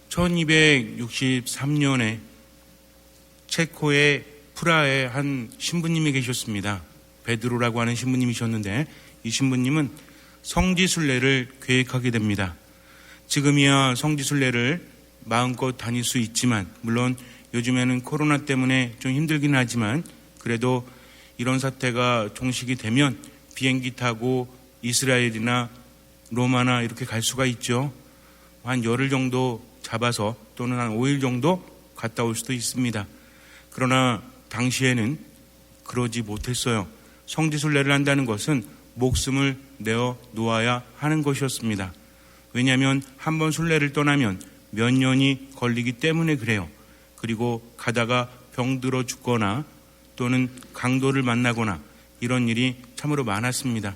1263년에 체코의 프라하에 한 신부님이 계셨습니다. 베드로라고 하는 신부님이셨는데 이 신부님은 성지순례를 계획하게 됩니다. 지금이야 성지순례를 마음껏 다닐 수 있지만, 물론 요즘에는 코로나 때문에 좀 힘들긴 하지만 그래도 이런 사태가 종식이 되면 비행기 타고 이스라엘이나 로마나 이렇게 갈 수가 있죠. 한 열흘 정도 잡아서 또는 한 5일 정도 갔다 올 수도 있습니다. 그러나 당시에는 그러지 못했어요. 성지순례를 한다는 것은 목숨을 내어 놓아야 하는 것이었습니다. 왜냐하면 한번 순례를 떠나면 몇 년이 걸리기 때문에 그래요. 그리고 가다가 병들어 죽거나 또는 강도를 만나거나 이런 일이 참으로 많았습니다.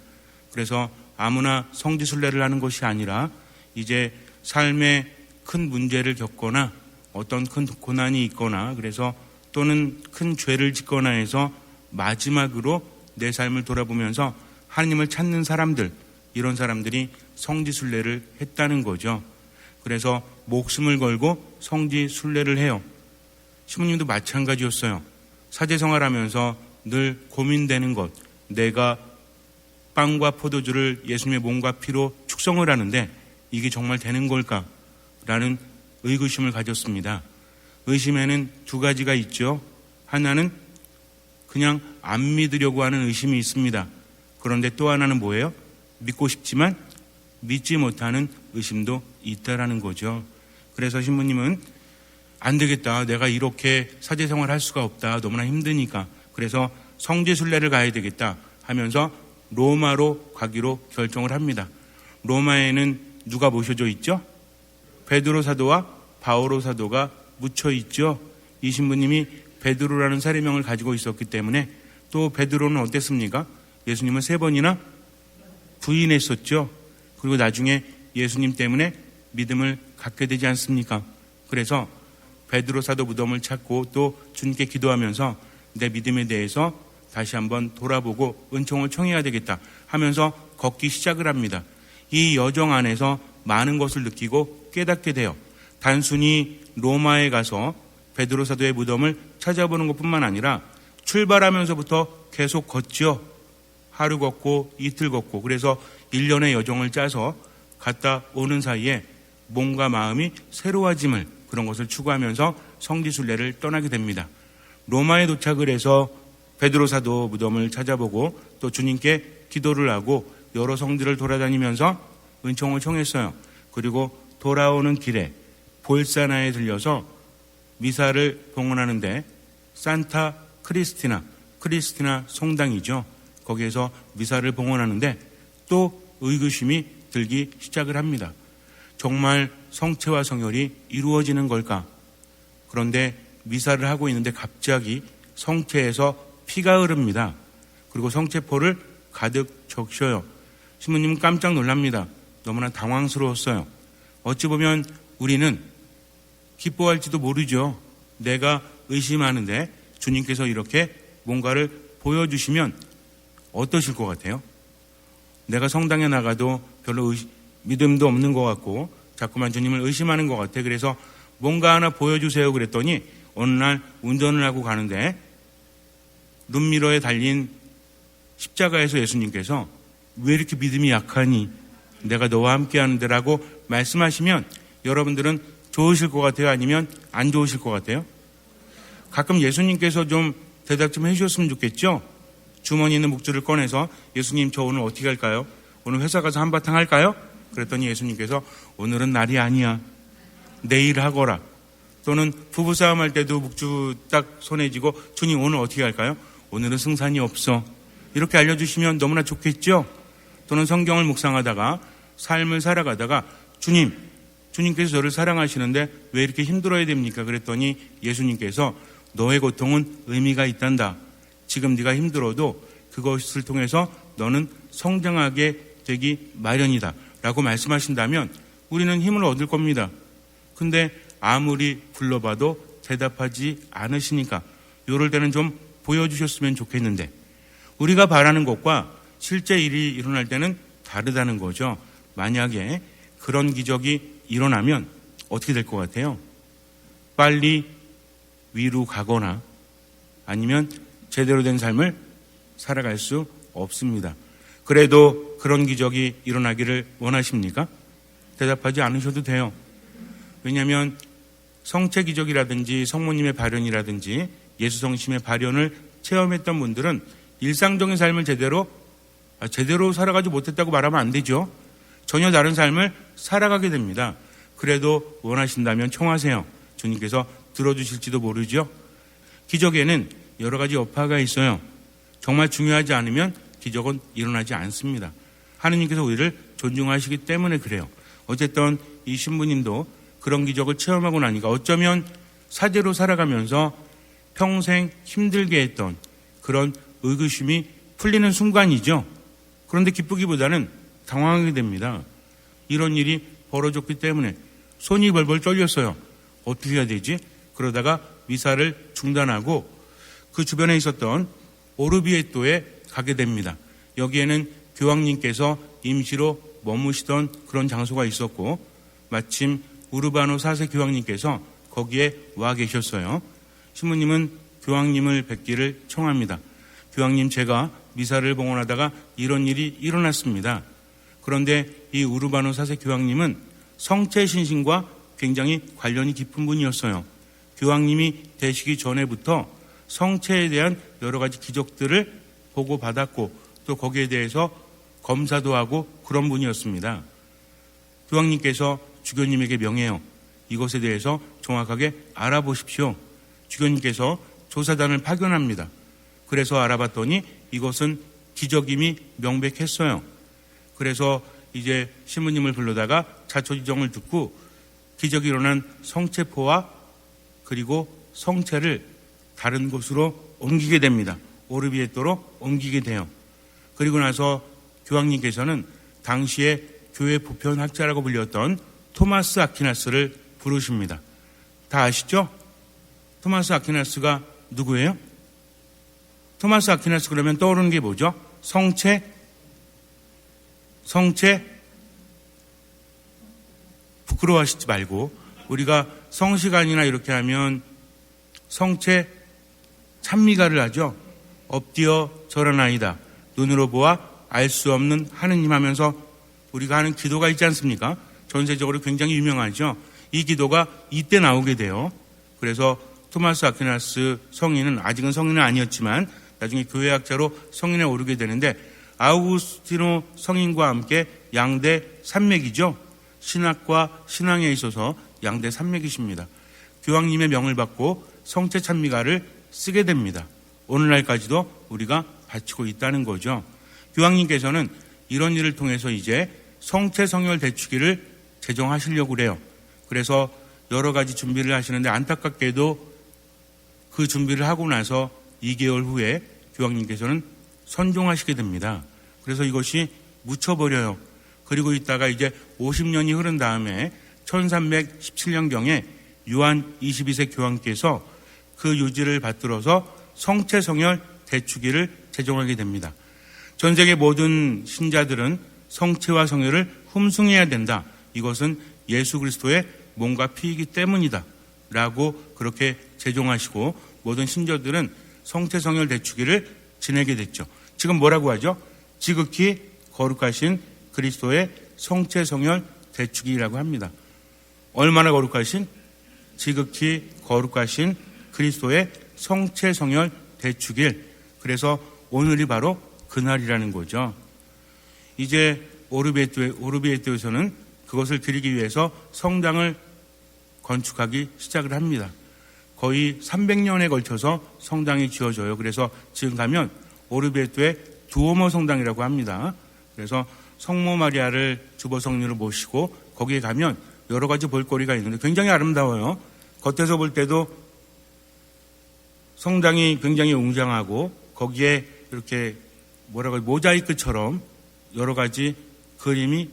그래서 아무나 성지순례를 하는 것이 아니라 이제 삶에 큰 문제를 겪거나 어떤 큰 고난이 있거나 그래서 또는 큰 죄를 짓거나 해서 마지막으로 내 삶을 돌아보면서 하나님을 찾는 사람들, 이런 사람들이 성지순례를 했다는 거죠. 그래서 목숨을 걸고 성지순례를 해요. 신부님도 마찬가지였어요. 사제생활하면서 늘 고민되는 것, 내가 빵과 포도주를 예수님의 몸과 피로 축성을 하는데 이게 정말 되는 걸까? 라는 의구심을 가졌습니다. 의심에는 두 가지가 있죠. 하나는 그냥 안 믿으려고 하는 의심이 있습니다. 그런데 또 하나는 뭐예요? 믿고 싶지만 믿지 못하는 의심도 있다라는 거죠. 그래서 신부님은 안 되겠다. 내가 이렇게 사제생활 할 수가 없다. 너무나 힘드니까. 그래서 성지순례를 가야 되겠다 하면서 로마로 가기로 결정을 합니다. 로마에는 누가 모셔져 있죠? 베드로 사도와 바오로 사도가 묻혀 있죠. 이 신부님이 베드로라는 사례명을 가지고 있었기 때문에, 또 베드로는 어땠습니까? 예수님을 3번이나 부인했었죠. 그리고 나중에 예수님 때문에 믿음을 갖게 되지 않습니까? 그래서 베드로 사도 무덤을 찾고 또 주님께 기도하면서 내 믿음에 대해서 다시 한번 돌아보고 은총을 청해야 되겠다 하면서 걷기 시작을 합니다. 이 여정 안에서 많은 것을 느끼고 깨닫게 돼요. 단순히 로마에 가서 베드로 사도의 무덤을 찾아보는 것뿐만 아니라 출발하면서부터 계속 걷죠. 하루 걷고 이틀 걷고, 그래서 1년의 여정을 짜서 갔다 오는 사이에 몸과 마음이 새로워짐을, 그런 것을 추구하면서 성지순례를 떠나게 됩니다. 로마에 도착을 해서 베드로 사도 무덤을 찾아보고 또 주님께 기도를 하고 여러 성지를 돌아다니면서 은총을 청했어요. 그리고 돌아오는 길에 볼사나에 들려서 미사를 봉헌하는데 산타 크리스티나 성당이죠. 거기에서 미사를 봉헌하는데 또 의구심이 들기 시작을 합니다. 정말 성체와 성혈이 이루어지는 걸까? 그런데 미사를 하고 있는데 갑자기 성체에서 피가 흐릅니다. 그리고 성체포를 가득 적셔요. 신부님은 깜짝 놀랍니다. 너무나 당황스러웠어요. 어찌 보면 우리는 기뻐할지도 모르죠. 내가 의심하는데 주님께서 이렇게 뭔가를 보여주시면 어떠실 것 같아요? 내가 성당에 나가도 별로 믿음도 없는 것 같고 자꾸만 주님을 의심하는 것 같아. 그래서 뭔가 하나 보여주세요 그랬더니 어느 날 운전을 하고 가는데 룸미러에 달린 십자가에서 예수님께서 왜 이렇게 믿음이 약하니? 내가 너와 함께 하는데 라고 말씀하시면 여러분들은 좋으실 것 같아요? 아니면 안 좋으실 것 같아요? 가끔 예수님께서 좀 대답 좀 해주셨으면 좋겠죠? 주머니에 있는 묵주를 꺼내서 예수님 저 오늘 어떻게 할까요? 오늘 회사 가서 한바탕 할까요? 그랬더니 예수님께서 오늘은 날이 아니야. 내일 하거라. 또는 부부싸움 할 때도 묵주 딱 손에 쥐고 주님 오늘 어떻게 할까요? 오늘은 승산이 없어. 이렇게 알려주시면 너무나 좋겠죠? 또는 성경을 묵상하다가 삶을 살아가다가 주님께서 저를 사랑하시는데 왜 이렇게 힘들어야 됩니까? 그랬더니 예수님께서 너의 고통은 의미가 있단다. 지금 네가 힘들어도 그것을 통해서 너는 성장하게 되기 마련이다 라고 말씀하신다면 우리는 힘을 얻을 겁니다. 근데 아무리 불러봐도 대답하지 않으시니까 이럴 때는 좀 보여주셨으면 좋겠는데, 우리가 바라는 것과 실제 일이 일어날 때는 다르다는 거죠. 만약에 그런 기적이 일어나면 어떻게 될 것 같아요? 빨리 위로 가거나 아니면 제대로 된 삶을 살아갈 수 없습니다. 그래도 그런 기적이 일어나기를 원하십니까? 대답하지 않으셔도 돼요. 왜냐하면 성체 기적이라든지 성모님의 발현이라든지 예수 성심의 발현을 체험했던 분들은 일상적인 삶을 제대로 살아가지 못했다고 말하면 안 되죠. 전혀 다른 삶을 살아가게 됩니다. 그래도 원하신다면 청하세요. 주님께서 들어주실지도 모르죠. 기적에는 여러 가지 여파가 있어요. 정말 중요하지 않으면 기적은 일어나지 않습니다. 하느님께서 우리를 존중하시기 때문에 그래요. 어쨌든 이 신부님도 그런 기적을 체험하고 나니까 어쩌면 사제로 살아가면서 평생 힘들게 했던 그런 의구심이 풀리는 순간이죠. 그런데 기쁘기보다는 당황하게 됩니다. 이런 일이 벌어졌기 때문에 손이 벌벌 떨렸어요. 어떻게 해야 되지? 그러다가 미사를 중단하고 그 주변에 있었던 오르비에토에 가게 됩니다. 여기에는 교황님께서 임시로 머무시던 그런 장소가 있었고 마침 우르바노 4세 교황님께서 거기에 와 계셨어요. 신부님은 교황님을 뵙기를 청합니다. 교황님, 제가 미사를 봉헌하다가 이런 일이 일어났습니다. 그런데 이 우르바노 4세 교황님은 성체 신신과 굉장히 관련이 깊은 분이었어요. 교황님이 되시기 전에부터 성체에 대한 여러 가지 기적들을 보고받았고 또 거기에 대해서 검사도 하고 그런 분이었습니다. 교황님께서 주교님에게 명해요. 이것에 대해서 정확하게 알아보십시오. 주교님께서 조사단을 파견합니다. 그래서 알아봤더니 이것은 기적임이 명백했어요. 그래서 이제 신부님을 불러다가 자초지정을 듣고 기적이 일어난 성체포와 그리고 성체를 다른 곳으로 옮기게 됩니다. 오르비에토로 옮기게 돼요. 그리고 나서 교황님께서는 당시에 교회 보편학자라고 불렸던 토마스 아퀴나스를 부르십니다. 다 아시죠? 토마스 아퀴나스가 누구예요? 토마스 아퀴나스 그러면 떠오르는 게 뭐죠? 성체? 부끄러워하시지 말고 우리가 성시간이나 이렇게 하면 성체 찬미가를 하죠. 엎드려 절하나이다. 눈으로 보아 알 수 없는 하느님 하면서 우리가 하는 기도가 있지 않습니까? 전세적으로 굉장히 유명하죠. 이 기도가 이때 나오게 돼요. 그래서 토마스 아퀴나스 성인은 아직은 성인은 아니었지만 나중에 교회학자로 성인에 오르게 되는데 아우구스티노 성인과 함께 양대 산맥이죠. 신학과 신앙에 있어서 양대 산맥이십니다. 교황님의 명을 받고 성체 찬미가를 쓰게 됩니다. 오늘날까지도 우리가 바치고 있다는 거죠. 교황님께서는 이런 일을 통해서 이제 성체 성혈 대축일을 제정하시려고 그래요. 그래서 여러 가지 준비를 하시는데 안타깝게도 그 준비를 하고 나서 2개월 후에 교황님께서는 선종하시게 됩니다. 그래서 이것이 묻혀버려요. 그리고 있다가 이제 50년이 흐른 다음에 1317년경에 요한 22세 교황께서 그 유지를 받들어서 성체 성혈 대축일을 제정하게 됩니다. 전 세계 모든 신자들은 성체와 성혈을 흠숭해야 된다. 이것은 예수 그리스도의 몸과 피이기 때문이다. 라고 그렇게 제정하시고 모든 신자들은 성체 성혈 대축일을 지내게 됐죠. 지금 뭐라고 하죠? 지극히 거룩하신 그리스도의 성체 성혈 대축일이라고 합니다. 얼마나 거룩하신? 지극히 거룩하신 그리스도의 성체 성혈 대축일. 그래서 오늘이 바로 그날이라는 거죠. 이제 오르비에토에서는 그것을 드리기 위해서 성당을 건축하기 시작을 합니다. 거의 300년에 걸쳐서 성당이 지어져요. 그래서 지금 가면 오르비에토의 두오모 성당이라고 합니다. 그래서 성모 마리아를 주보 성녀로 모시고 거기에 가면 여러 가지 볼거리가 있는데 굉장히 아름다워요. 겉에서 볼 때도 성당이 굉장히 웅장하고 거기에 이렇게 모자이크처럼 여러 가지 그림이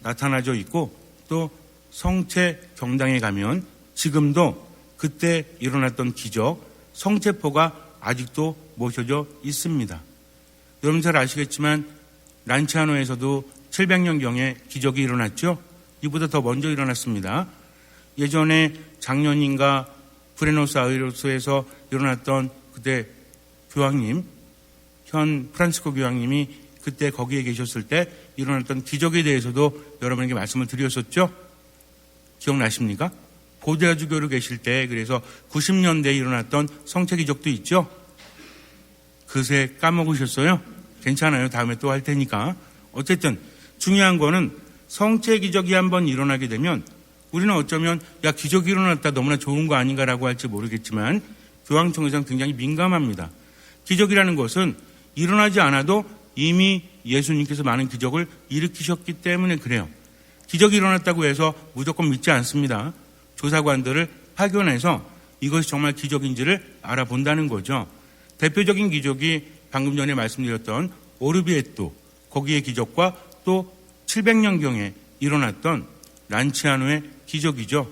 나타나져 있고 또 성체 경당에 가면 지금도 그때 일어났던 기적 성체포가 아직도 모셔져 있습니다. 여러분 잘 아시겠지만 란치아노에서도 700년경에 기적이 일어났죠. 이보다 더 먼저 일어났습니다. 예전에 작년인가 부에노스아이레스에서 일어났던 그때 교황님, 현 프란치스코 교황님이 그때 거기에 계셨을 때 일어났던 기적에 대해서도 여러분에게 말씀을 드렸었죠. 기억나십니까? 보좌주교로 계실 때 그래서 90년대에 일어났던 성체 기적도 있죠. 그새 까먹으셨어요? 괜찮아요. 다음에 또 할 테니까. 어쨌든 중요한 거는 성체 기적이 한번 일어나게 되면 우리는 어쩌면 기적이 일어났다 너무나 좋은 거 아닌가라고 할지 모르겠지만 교황청에서는 굉장히 민감합니다. 기적이라는 것은 일어나지 않아도 이미 예수님께서 많은 기적을 일으키셨기 때문에 그래요. 기적이 일어났다고 해서 무조건 믿지 않습니다. 조사관들을 파견해서 이것이 정말 기적인지를 알아본다는 거죠. 대표적인 기적이 방금 전에 말씀드렸던 오르비에토, 거기의 기적과 또 700년경에 일어났던 란치아노의 기적이죠.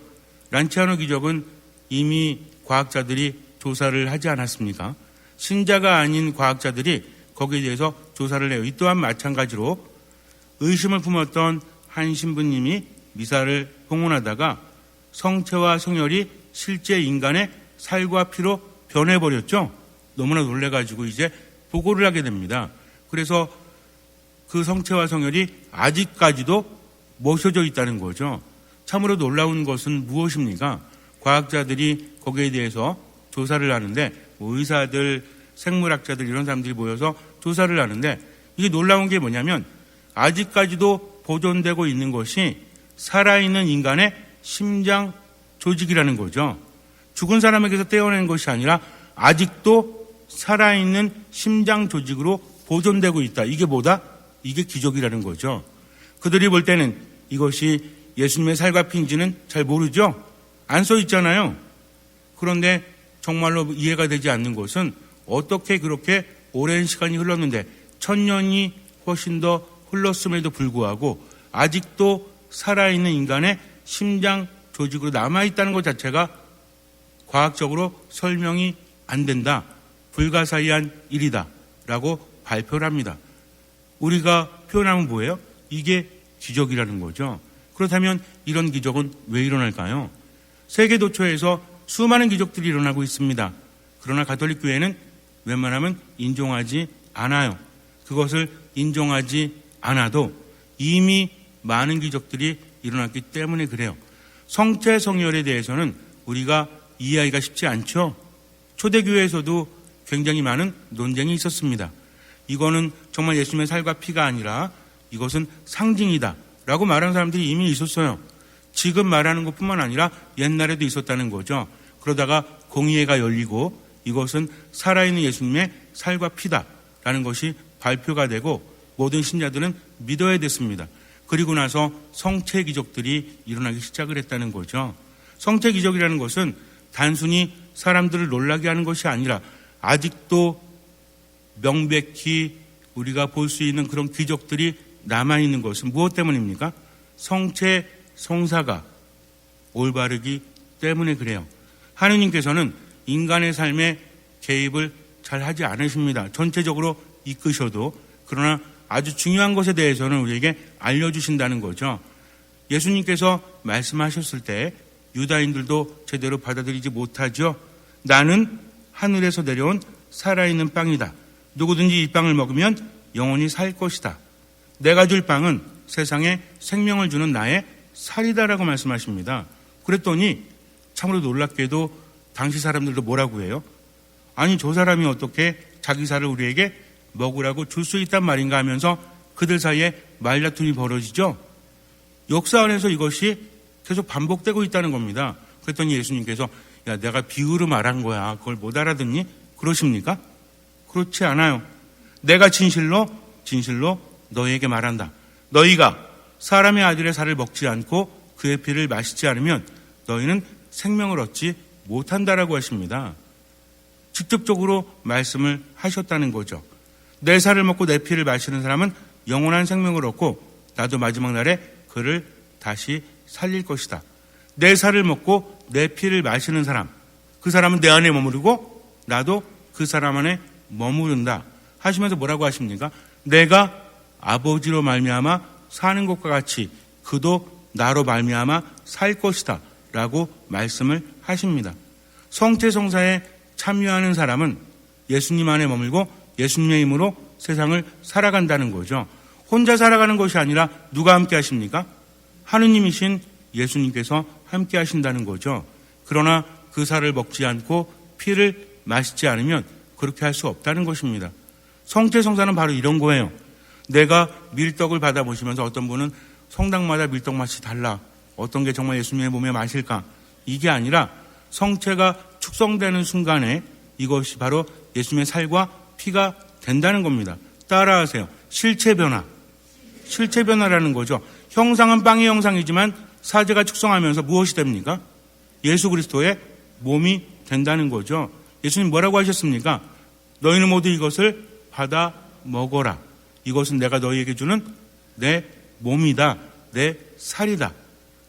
란치아노 기적은 이미 과학자들이 조사를 하지 않았습니까? 신자가 아닌 과학자들이 거기에 대해서 조사를 해요. 이 또한 마찬가지로 의심을 품었던 한 신부님이 미사를 봉헌하다가 성체와 성혈이 실제 인간의 살과 피로 변해버렸죠. 너무나 놀래가지고 이제 보고를 하게 됩니다. 그래서 그 성체와 성혈이 아직까지도 모셔져 있다는 거죠. 참으로 놀라운 것은 무엇입니까? 과학자들이 거기에 대해서 조사를 하는데 의사들, 생물학자들 이런 사람들이 모여서 조사를 하는데 이게 놀라운 게 뭐냐면 아직까지도 보존되고 있는 것이 살아있는 인간의 심장 조직이라는 거죠. 죽은 사람에게서 떼어낸 것이 아니라 아직도 살아있는 심장 조직으로 보존되고 있다. 이게 뭐다? 이게 기적이라는 거죠. 그들이 볼 때는 이것이 예수님의 살과 피인지는 잘 모르죠. 안 써 있잖아요. 그런데 정말로 이해가 되지 않는 것은 어떻게 그렇게 오랜 시간이 흘렀는데 1000년이 훨씬 더 흘렀음에도 불구하고 아직도 살아있는 인간의 심장 조직으로 남아있다는 것 자체가 과학적으로 설명이 안 된다. 불가사의한 일이다. 라고 발표를 합니다. 우리가 표현하면 뭐예요? 이게 기적이라는 거죠. 그렇다면 이런 기적은 왜 일어날까요? 세계 도처에서 수많은 기적들이 일어나고 있습니다. 그러나 가톨릭 교회는 웬만하면 인정하지 않아요. 그것을 인정하지 않아도 이미 많은 기적들이 일어났기 때문에 그래요. 성체 성혈에 대해서는 우리가 이해하기가 쉽지 않죠. 초대교회에서도 굉장히 많은 논쟁이 있었습니다. 이거는 정말 예수님의 살과 피가 아니라 이것은 상징이다 라고 말하는 사람들이 이미 있었어요. 지금 말하는 것뿐만 아니라 옛날에도 있었다는 거죠. 그러다가 공의회가 열리고 이것은 살아있는 예수님의 살과 피다라는 것이 발표가 되고 모든 신자들은 믿어야 됐습니다. 그리고 나서 성체 기적들이 일어나기 시작을 했다는 거죠. 성체 기적이라는 것은 단순히 사람들을 놀라게 하는 것이 아니라 아직도 명백히 우리가 볼 수 있는 그런 기적들이 남아있는 것은 무엇 때문입니까? 성체 성사가 올바르기 때문에 그래요. 하느님께서는 인간의 삶에 개입을 잘 하지 않으십니다. 전체적으로 이끄셔도. 그러나 아주 중요한 것에 대해서는 우리에게 알려주신다는 거죠. 예수님께서 말씀하셨을 때 유다인들도 제대로 받아들이지 못하죠. 나는 하늘에서 내려온 살아있는 빵이다. 누구든지 이 빵을 먹으면 영원히 살 것이다. 내가 줄 빵은 세상에 생명을 주는 나의 살이다라고 말씀하십니다. 그랬더니 참으로 놀랍게도 당시 사람들도 뭐라고 해요? 아니 저 사람이 어떻게 자기 살을 우리에게 먹으라고 줄 수 있단 말인가 하면서 그들 사이에 말다툼이 벌어지죠. 역사 안에서 이것이 계속 반복되고 있다는 겁니다. 그랬더니 예수님께서 야 내가 비유로 말한 거야. 그걸 못 알아듣니? 그러십니까? 그렇지 않아요. 내가 진실로 너희에게 말한다. 너희가 사람의 아들의 살을 먹지 않고 그의 피를 마시지 않으면 너희는 생명을 얻지 못한다라고 하십니다. 직접적으로 말씀을 하셨다는 거죠. 내 살을 먹고 내 피를 마시는 사람은 영원한 생명을 얻고 나도 마지막 날에 그를 다시 살릴 것이다. 내 살을 먹고 내 피를 마시는 사람, 그 사람은 내 안에 머무르고 나도 그 사람 안에 머무른다 하시면서 뭐라고 하십니까? 내가 아버지로 말미암아 사는 것과 같이 그도 나로 말미암아 살 것이다 라고 말씀을 하십니다. 성체성사에 참여하는 사람은 예수님 안에 머물고 예수님의 힘으로 세상을 살아간다는 거죠. 혼자 살아가는 것이 아니라 누가 함께 하십니까? 하느님이신 예수님께서 함께 하신다는 거죠. 그러나 그 살을 먹지 않고 피를 마시지 않으면 그렇게 할 수 없다는 것입니다. 성체성사는 바로 이런 거예요. 내가 밀떡을 받아보시면서 어떤 분은 성당마다 밀떡 맛이 달라. 어떤 게 정말 예수님의 몸의 맛일까? 이게 아니라 성체가 축성되는 순간에 이것이 바로 예수님의 살과 피가 된다는 겁니다. 따라하세요. 실체 변화. 실체 변화라는 거죠. 형상은 빵의 형상이지만 사제가 축성하면서 무엇이 됩니까? 예수 그리스도의 몸이 된다는 거죠. 예수님 뭐라고 하셨습니까? 너희는 모두 이것을 받아 먹어라. 이것은 내가 너희에게 주는 내 몸이다. 내 살이다.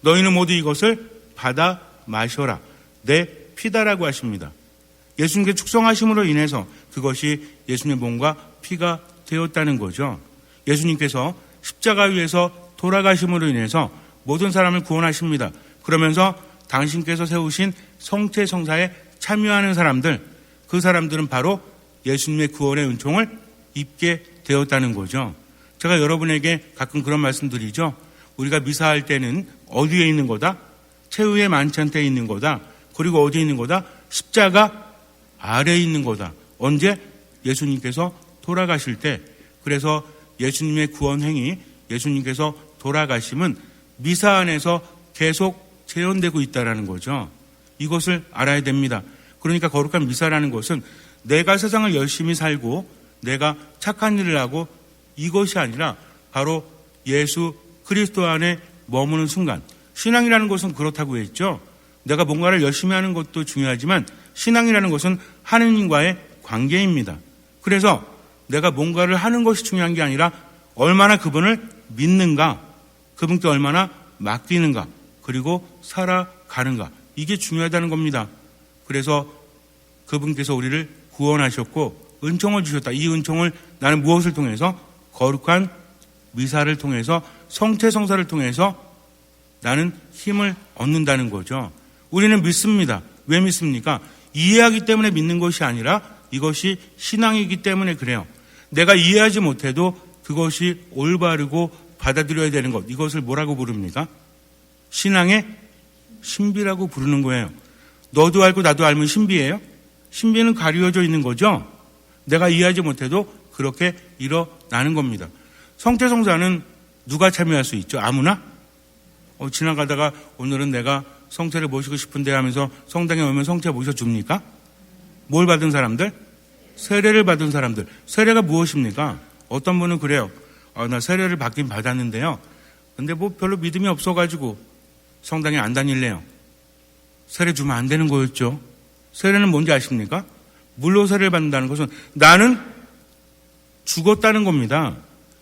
너희는 모두 이것을 받아 마셔라. 내 피다라고 하십니다. 예수님께 축성하심으로 인해서 그것이 예수님의 몸과 피가 되었다는 거죠. 예수님께서 십자가 위에서 돌아가심으로 인해서 모든 사람을 구원하십니다. 그러면서 당신께서 세우신 성체성사에 참여하는 사람들, 그 사람들은 바로 예수님의 구원의 은총을 입게 되었다는 거죠. 제가 여러분에게 가끔 그런 말씀드리죠. 우리가 미사할 때는 어디에 있는 거다? 최후의 만찬 때 있는 거다. 그리고 어디에 있는 거다? 십자가 아래에 있는 거다. 언제? 예수님께서 돌아가실 때. 그래서 예수님의 구원 행위, 예수님께서 돌아가심은 미사 안에서 계속 재현되고 있다는 거죠. 이것을 알아야 됩니다. 그러니까 거룩한 미사라는 것은 내가 세상을 열심히 살고 내가 착한 일을 하고 이것이 아니라 바로 예수 그리스도 안에 머무는 순간. 신앙이라는 것은 그렇다고 했죠. 내가 뭔가를 열심히 하는 것도 중요하지만 신앙이라는 것은 하느님과의 관계입니다. 그래서 내가 뭔가를 하는 것이 중요한 게 아니라 얼마나 그분을 믿는가, 그분께 얼마나 맡기는가, 그리고 살아가는가. 이게 중요하다는 겁니다. 그래서 그분께서 우리를 구원하셨고 은총을 주셨다. 이 은총을 나는 무엇을 통해서? 거룩한 미사를 통해서, 성체성사를 통해서 나는 힘을 얻는다는 거죠. 우리는 믿습니다. 왜 믿습니까? 이해하기 때문에 믿는 것이 아니라 이것이 신앙이기 때문에 그래요. 내가 이해하지 못해도 그것이 올바르고 받아들여야 되는 것. 이것을 뭐라고 부릅니까? 신앙의 신비라고 부르는 거예요. 너도 알고 나도 알면 신비예요? 신비는 가려져 있는 거죠. 내가 이해하지 못해도 그렇게 일어나는 겁니다. 성체성사는 누가 참여할 수 있죠? 아무나? 지나가다가 오늘은 내가 성체를 모시고 싶은데 하면서 성당에 오면 성체 모셔줍니까? 뭘 받은 사람들? 세례를 받은 사람들. 세례가 무엇입니까? 어떤 분은 그래요. 나 세례를 받긴 받았는데요. 근데 뭐 별로 믿음이 없어가지고 성당에 안 다닐래요. 세례 주면 안 되는 거였죠. 세례는 뭔지 아십니까? 물로 세례를 받는다는 것은 나는 죽었다는 겁니다.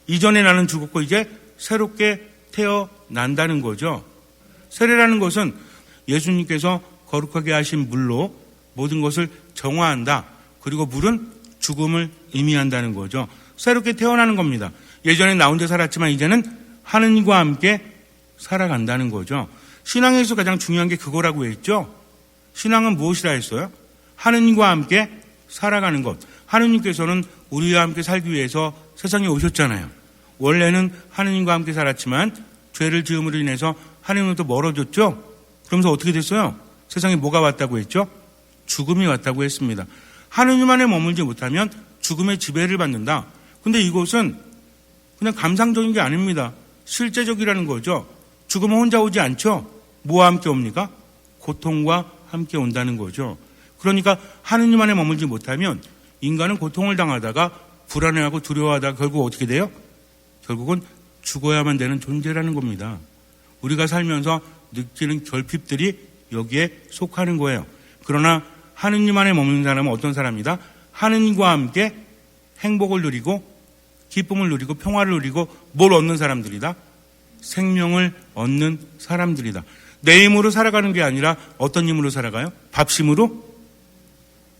이전에 나는 죽었고 이제 새롭게 태어난다는 거죠. 세례라는 것은 예수님께서 거룩하게 하신 물로 모든 것을 정화한다. 그리고 물은 죽음을 의미한다는 거죠. 새롭게 태어나는 겁니다. 예전에 나 혼자 살았지만 이제는 하느님과 함께 살아간다는 거죠. 신앙에서 가장 중요한 게 그거라고 했죠. 신앙은 무엇이라 했어요? 하느님과 함께 살아가는 것. 하느님께서는 우리와 함께 살기 위해서 세상에 오셨잖아요. 원래는 하느님과 함께 살았지만 죄를 지음으로 인해서 하느님으로부터 멀어졌죠. 그러면서 어떻게 됐어요? 세상에 뭐가 왔다고 했죠? 죽음이 왔다고 했습니다. 하느님 안에 머물지 못하면 죽음의 지배를 받는다. 근데 이것은 그냥 감상적인 게 아닙니다. 실제적이라는 거죠. 죽음은 혼자 오지 않죠. 뭐와 함께 옵니까? 고통과 함께 온다는 거죠. 그러니까 하느님 안에 머물지 못하면 인간은 고통을 당하다가 불안해하고 두려워하다가 결국 어떻게 돼요? 결국은 죽어야만 되는 존재라는 겁니다. 우리가 살면서 느끼는 결핍들이 여기에 속하는 거예요. 그러나 하느님 안에 머무는 사람은 어떤 사람이다? 하느님과 함께 행복을 누리고 기쁨을 누리고 평화를 누리고 뭘 얻는 사람들이다? 생명을 얻는 사람들이다. 내 힘으로 살아가는 게 아니라 어떤 힘으로 살아가요? 밥심으로?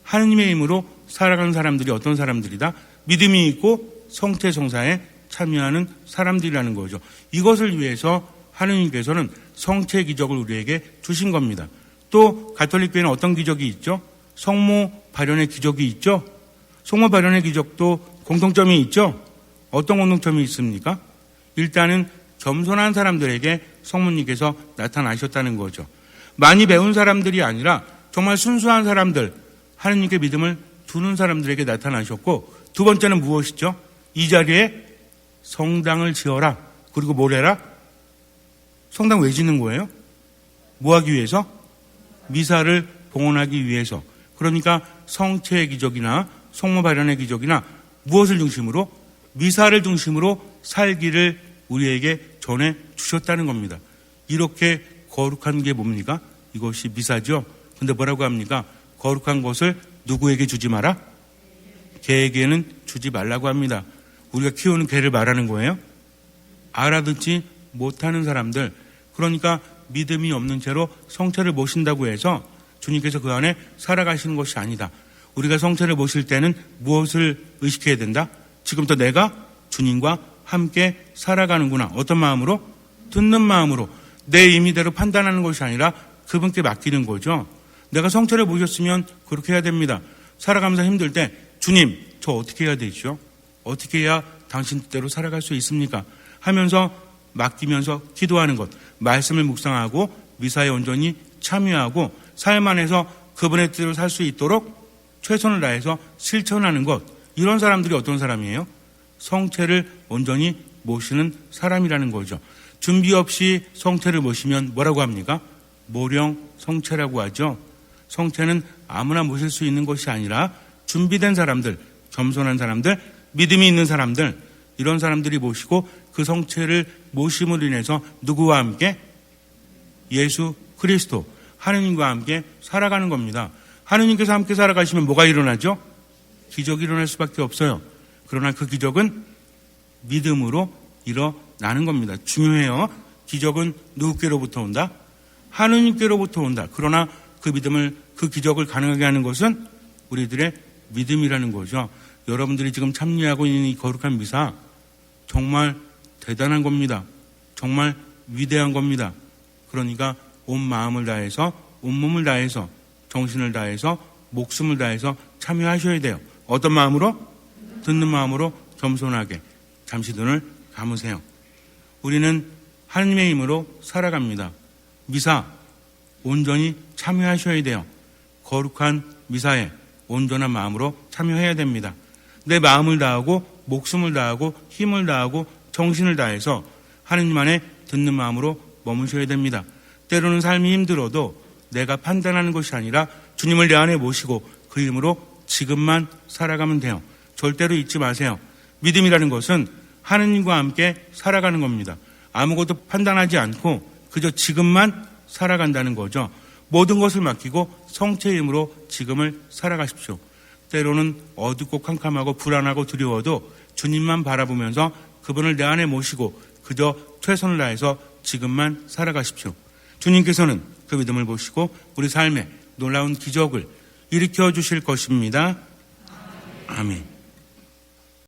하느님의 힘으로 살아가는 사람들이 어떤 사람들이다? 믿음이 있고 성체성사에 참여하는 사람들이라는 거죠. 이것을 위해서 하느님께서는 성체 기적을 우리에게 주신 겁니다. 또 가톨릭교회는 어떤 기적이 있죠? 성모 발현의 기적이 있죠? 성모 발현의 기적도 공통점이 있죠? 어떤 공통점이 있습니까? 일단은 겸손한 사람들에게 성모님께서 나타나셨다는 거죠. 많이 배운 사람들이 아니라 정말 순수한 사람들, 하느님께 믿음을 두는 사람들에게 나타나셨고, 두 번째는 무엇이죠? 이 자리에 성당을 지어라. 그리고 뭘 해라? 성당 왜 짓는 거예요? 뭐 하기 위해서? 미사를 봉헌하기 위해서. 그러니까 성체의 기적이나 성모 발현의 기적이나 무엇을 중심으로? 미사를 중심으로 살기를 우리에게 전해 주셨다는 겁니다. 이렇게 거룩한 게 뭡니까? 이것이 미사죠. 근데 뭐라고 합니까? 거룩한 것을 누구에게 주지 마라? 개에게는 주지 말라고 합니다. 우리가 키우는 개를 말하는 거예요. 알아듣지 못하는 사람들, 그러니까 믿음이 없는 채로 성체를 모신다고 해서 주님께서 그 안에 살아가시는 것이 아니다. 우리가 성체를 모실 때는 무엇을 의식해야 된다? 지금부터 내가 주님과 함께 살아가는구나. 어떤 마음으로? 듣는 마음으로. 내 임의대로 판단하는 것이 아니라 그분께 맡기는 거죠. 내가 성체를 모셨으면 그렇게 해야 됩니다. 살아가면서 힘들 때 주님, 저 어떻게 해야 되죠? 어떻게 해야 당신 뜻대로 살아갈 수 있습니까? 하면서 맡기면서 기도하는 것, 말씀을 묵상하고 미사에 온전히 참여하고 삶 안에서 그분의 뜻대로 살 수 있도록 최선을 다해서 실천하는 것, 이런 사람들이 어떤 사람이에요? 성체를 온전히 모시는 사람이라는 거죠. 준비 없이 성체를 모시면 뭐라고 합니까? 모령 성체라고 하죠. 성체는 아무나 모실 수 있는 것이 아니라 준비된 사람들, 겸손한 사람들, 믿음이 있는 사람들, 이런 사람들이 모시고 그 성체를 모심으로 인해서 누구와 함께? 예수 그리스도, 하느님과 함께 살아가는 겁니다. 하느님께서 함께 살아가시면 뭐가 일어나죠? 기적이 일어날 수밖에 없어요. 그러나 그 기적은 믿음으로 일어나는 겁니다. 중요해요. 기적은 누구께로부터 온다? 하느님께로부터 온다. 그러나 그 믿음을, 그 기적을 가능하게 하는 것은 우리들의 믿음이라는 거죠. 여러분들이 지금 참여하고 있는 이 거룩한 미사, 정말 대단한 겁니다. 정말 위대한 겁니다. 그러니까 온 마음을 다해서, 온 몸을 다해서, 정신을 다해서, 목숨을 다해서 참여하셔야 돼요. 어떤 마음으로? 듣는 마음으로 겸손하게. 잠시 눈을 감으세요. 우리는 하느님의 힘으로 살아갑니다. 미사, 온전히 참여하셔야 돼요. 거룩한 미사에 온전한 마음으로 참여해야 됩니다. 내 마음을 다하고, 목숨을 다하고, 힘을 다하고, 정신을 다해서 하느님 안에 듣는 마음으로 머무셔야 됩니다. 때로는 삶이 힘들어도 내가 판단하는 것이 아니라 주님을 내 안에 모시고 그 힘으로 지금만 살아가면 돼요. 절대로 잊지 마세요. 믿음이라는 것은 하느님과 함께 살아가는 겁니다. 아무것도 판단하지 않고 그저 지금만 살아간다는 거죠. 모든 것을 맡기고 성체의 힘으로 지금을 살아가십시오. 때로는 어둡고 캄캄하고 불안하고 두려워도 주님만 바라보면서 그분을 내 안에 모시고 그저 최선을 다해서 지금만 살아가십시오. 주님께서는 그 믿음을 보시고 우리 삶에 놀라운 기적을 일으켜 주실 것입니다. 아멘.